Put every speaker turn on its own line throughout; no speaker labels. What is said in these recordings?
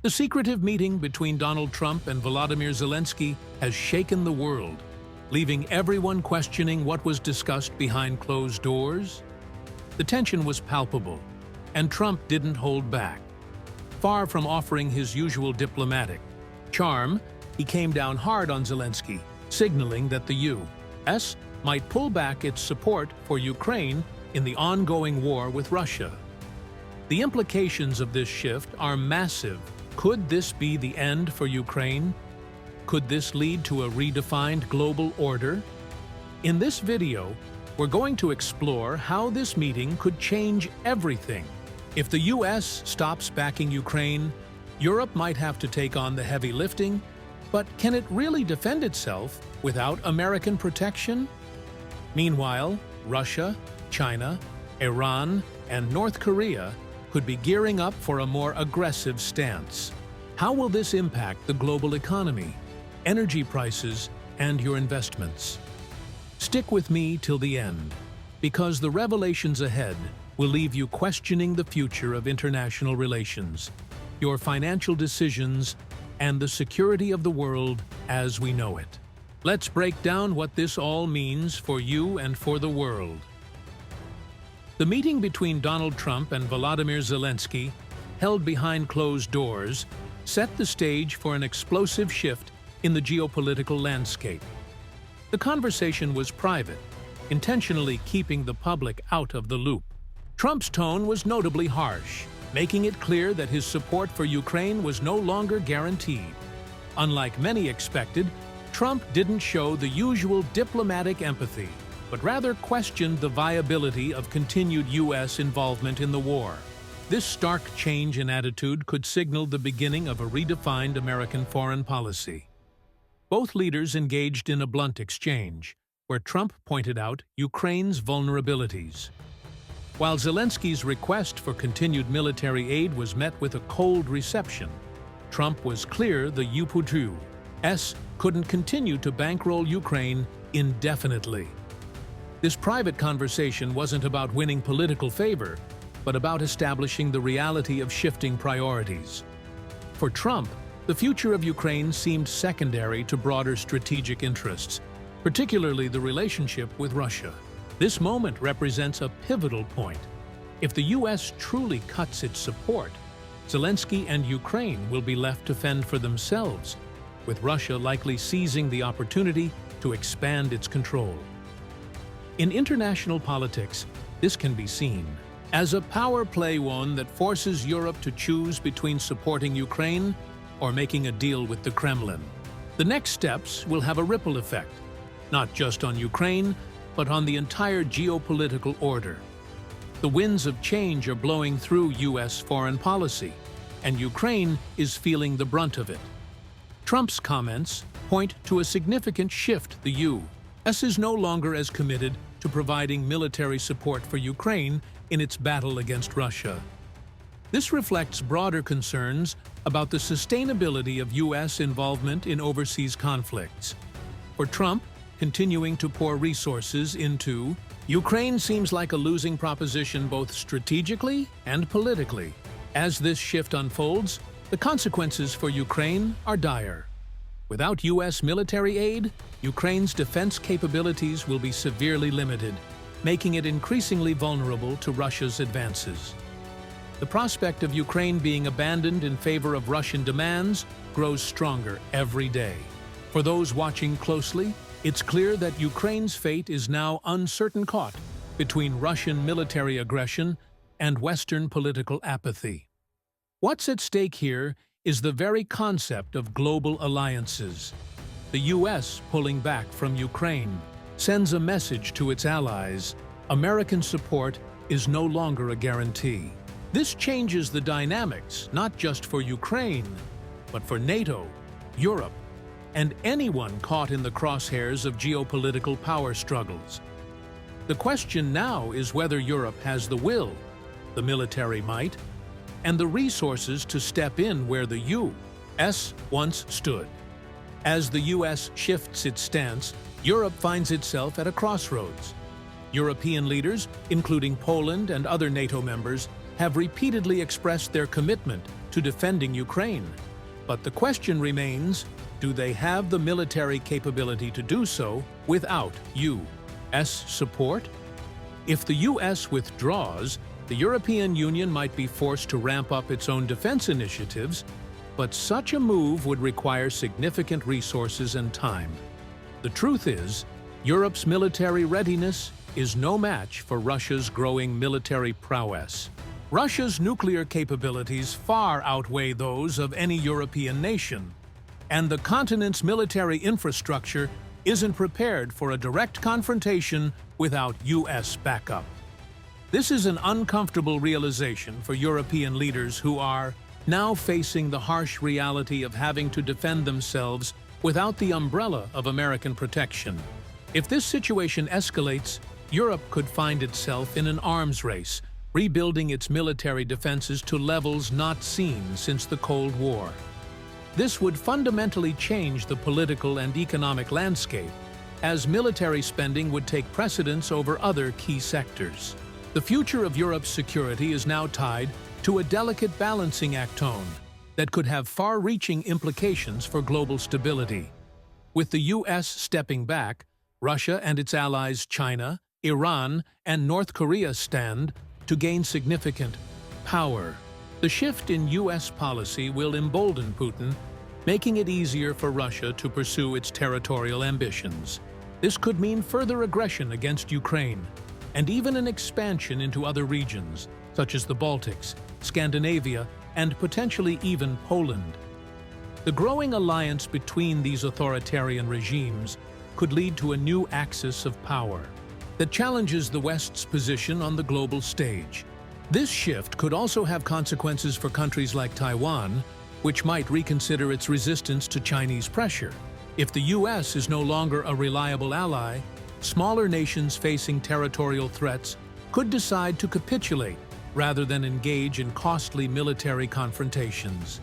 The secretive meeting between Donald Trump and Volodymyr Zelensky has shaken the world, leaving everyone questioning what was discussed behind closed doors. The tension was palpable, and Trump didn't hold back. Far from offering his usual diplomatic charm, he came down hard on Zelensky, signaling that the U.S. might pull back its support for Ukraine in the ongoing war with Russia. The implications of this shift are massive. Could this be the end for Ukraine? Could this lead to a redefined global order? In this video, we're going to explore how this meeting could change everything. If the U.S. stops backing Ukraine, Europe might have to take on the heavy lifting, but can it really defend itself without American protection? Meanwhile, Russia, China, Iran, and North Korea could be gearing up for a more aggressive stance. How will this impact the global economy, energy prices, and your investments? Stick with me till the end, because the revelations ahead will leave you questioning the future of international relations, your financial decisions, and the security of the world as we know it. Let's break down what this all means for you and for the world. The meeting between Donald Trump and Volodymyr Zelensky, held behind closed doors, set the stage for an explosive shift in the geopolitical landscape. The conversation was private, intentionally keeping the public out of the loop. Trump's tone was notably harsh, making it clear that his support for Ukraine was no longer guaranteed. Unlike many expected, Trump didn't show the usual diplomatic empathy, but rather questioned the viability of continued U.S. involvement in the war. This stark change in attitude could signal the beginning of a redefined American foreign policy. Both leaders engaged in a blunt exchange, where Trump pointed out Ukraine's vulnerabilities. While Zelensky's request for continued military aid was met with a cold reception, Trump was clear the U.S. couldn't continue to bankroll Ukraine indefinitely. This private conversation wasn't about winning political favor, but about establishing the reality of shifting priorities. For Trump, the future of Ukraine seemed secondary to broader strategic interests, particularly the relationship with Russia. This moment represents a pivotal point. If the U.S. truly cuts its support, Zelensky and Ukraine will be left to fend for themselves, with Russia likely seizing the opportunity to expand its control. In international politics, this can be seen as a power play, one that forces Europe to choose between supporting Ukraine or making a deal with the Kremlin. The next steps will have a ripple effect, not just on Ukraine, but on the entire geopolitical order. The winds of change are blowing through U.S. foreign policy, and Ukraine is feeling the brunt of it. Trump's comments point to a significant shift. The U.S. is no longer as committed to providing military support for Ukraine in its battle against Russia. This reflects broader concerns about the sustainability of U.S. involvement in overseas conflicts. For Trump, continuing to pour resources into Ukraine seems like a losing proposition both strategically and politically. As this shift unfolds, the consequences for Ukraine are dire. Without U.S. military aid, Ukraine's defense capabilities will be severely limited, making it increasingly vulnerable to Russia's advances. The prospect of Ukraine being abandoned in favor of Russian demands grows stronger every day. For those watching closely, it's clear that Ukraine's fate is now uncertain, caught between Russian military aggression and Western political apathy. What's at stake here is the very concept of global alliances. The U.S. pulling back from Ukraine sends a message to its allies: American support is no longer a guarantee. This changes the dynamics not just for Ukraine, but for NATO, Europe, and anyone caught in the crosshairs of geopolitical power struggles. The question now is whether Europe has the will, the military might, and the resources to step in where the U.S. once stood. As the U.S. shifts its stance, Europe finds itself at a crossroads. European leaders, including Poland and other NATO members, have repeatedly expressed their commitment to defending Ukraine. But the question remains, do they have the military capability to do so without U.S. support? If the U.S. withdraws, the European Union might be forced to ramp up its own defense initiatives, but such a move would require significant resources and time. The truth is, Europe's military readiness is no match for Russia's growing military prowess. Russia's nuclear capabilities far outweigh those of any European nation, and the continent's military infrastructure isn't prepared for a direct confrontation without U.S. backup. This is an uncomfortable realization for European leaders who are now facing the harsh reality of having to defend themselves without the umbrella of American protection. If this situation escalates, Europe could find itself in an arms race, rebuilding its military defenses to levels not seen since the Cold War. This would fundamentally change the political and economic landscape, as military spending would take precedence over other key sectors. The future of Europe's security is now tied to a delicate balancing act that could have far-reaching implications for global stability. With the U.S. stepping back, Russia and its allies China, Iran, and North Korea stand to gain significant power. The shift in U.S. policy will embolden Putin, making it easier for Russia to pursue its territorial ambitions. This could mean further aggression against Ukraine, and even an expansion into other regions, such as the Baltics, Scandinavia, and potentially even Poland. The growing alliance between these authoritarian regimes could lead to a new axis of power that challenges the West's position on the global stage. This shift could also have consequences for countries like Taiwan, which might reconsider its resistance to Chinese pressure. If the U.S. is no longer a reliable ally, smaller nations facing territorial threats could decide to capitulate rather than engage in costly military confrontations.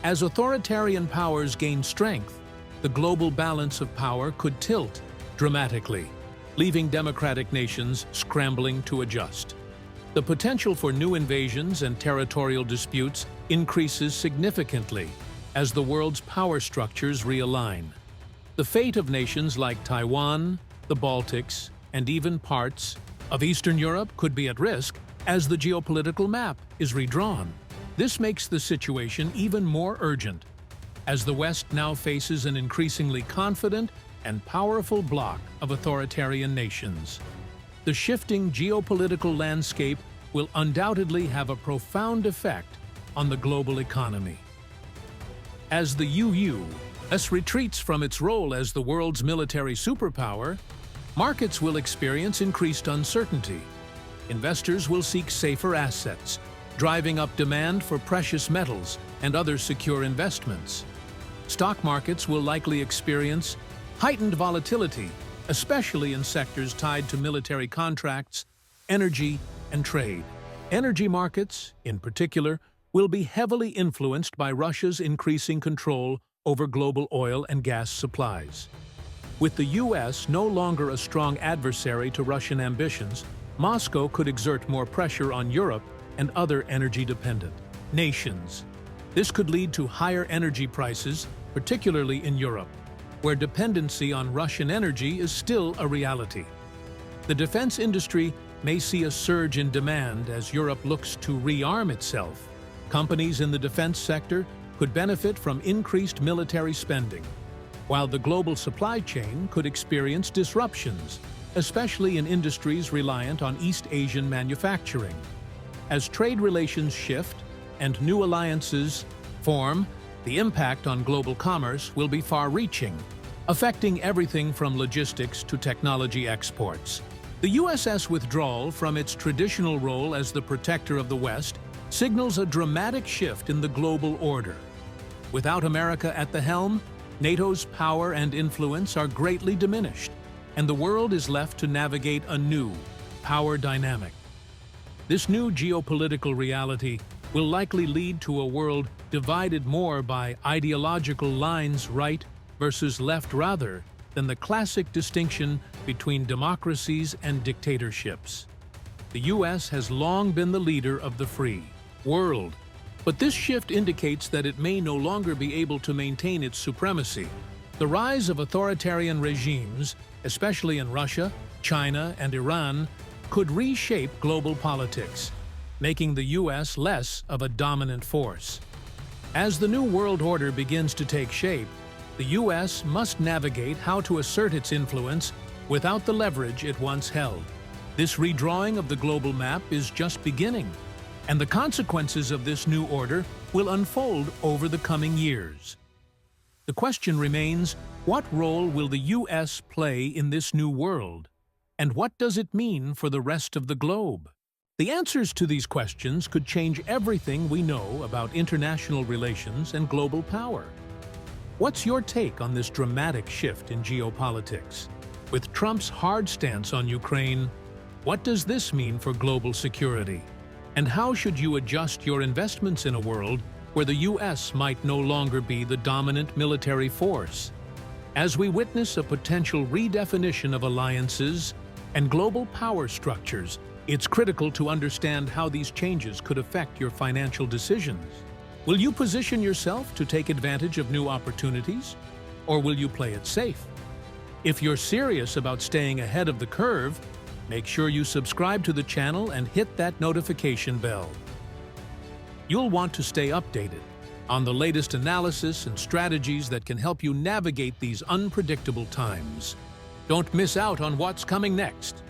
As authoritarian powers gain strength, the global balance of power could tilt dramatically, leaving democratic nations scrambling to adjust. The potential for new invasions and territorial disputes increases significantly as the world's power structures realign. The fate of nations like Taiwan, the Baltics, and even parts of Eastern Europe could be at risk as the geopolitical map is redrawn. This makes the situation even more urgent, as the West now faces an increasingly confident and powerful bloc of authoritarian nations. The shifting geopolitical landscape will undoubtedly have a profound effect on the global economy. As the U.S. retreats from its role as the world's military superpower, markets will experience increased uncertainty. Investors will seek safer assets, driving up demand for precious metals and other secure investments. Stock markets will likely experience heightened volatility, especially in sectors tied to military contracts, energy, and trade. Energy markets, in particular, will be heavily influenced by Russia's increasing control over global oil and gas supplies. With the U.S. no longer a strong adversary to Russian ambitions, Moscow could exert more pressure on Europe and other energy-dependent nations. This could lead to higher energy prices, particularly in Europe, where dependency on Russian energy is still a reality. The defense industry may see a surge in demand as Europe looks to rearm itself. Companies in the defense sector could benefit from increased military spending, while the global supply chain could experience disruptions, especially in industries reliant on East Asian manufacturing. As trade relations shift and new alliances form, the impact on global commerce will be far-reaching, affecting everything from logistics to technology exports. The US's withdrawal from its traditional role as the protector of the West signals a dramatic shift in the global order. Without America at the helm, NATO's power and influence are greatly diminished, and the world is left to navigate a new power dynamic. This new geopolitical reality will likely lead to a world divided more by ideological lines, right versus left, rather than the classic distinction between democracies and dictatorships. The U.S. has long been the leader of the free world, But this shift indicates that it may no longer be able to maintain its supremacy. The rise of authoritarian regimes, especially in Russia, China, and Iran, could reshape global politics, making the U.S. less of a dominant force. As the new world order begins to take shape, the U.S. must navigate how to assert its influence without the leverage it once held. This redrawing of the global map is just beginning, and the consequences of this new order will unfold over the coming years. The question remains, what role will the U.S. play in this new world? And what does it mean for the rest of the globe? The answers to these questions could change everything we know about international relations and global power. What's your take on this dramatic shift in geopolitics? With Trump's hard stance on Ukraine, what does this mean for global security? And how should you adjust your investments in a world where the U.S. might no longer be the dominant military force? As we witness a potential redefinition of alliances and global power structures, it's critical to understand how these changes could affect your financial decisions. Will you position yourself to take advantage of new opportunities, or will you play it safe? If you're serious about staying ahead of the curve, make sure you subscribe to the channel and hit that notification bell. You'll want to stay updated on the latest analysis and strategies that can help you navigate these unpredictable times. Don't miss out on what's coming next.